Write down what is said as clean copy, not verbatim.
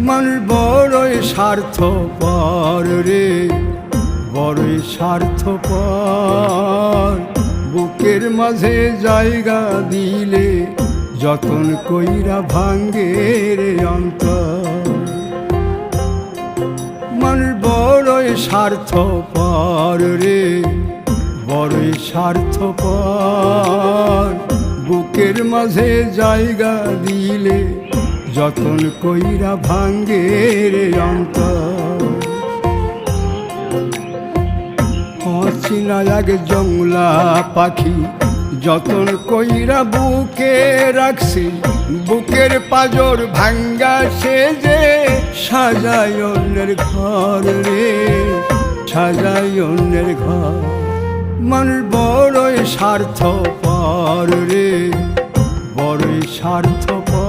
মানুষ বড়ই স্বার্থপর রে, বড়ই স্বার্থপর। বুকের মাঝে জায়গা দিলে যতন কইরা ভাঙ্গে রে অন্তর। মানুষ বড়ই স্বার্থপর রে, বড়ই স্বার্থপর। বুকের মাঝে জায়গা দিলে যতন কইরা ভাঙ্গে রে অন্তর। অচিনা এক জংলা পাখি যতন কইরা বুকে রাখছি, বুকের পাজর ভাঙ্গা সে যে সাজায় অন্যের ঘর রে, সাজায় অন্যের ঘর। মানুষ বড়ই স্বার্থপর রে, বড়ই স্বার্থপর।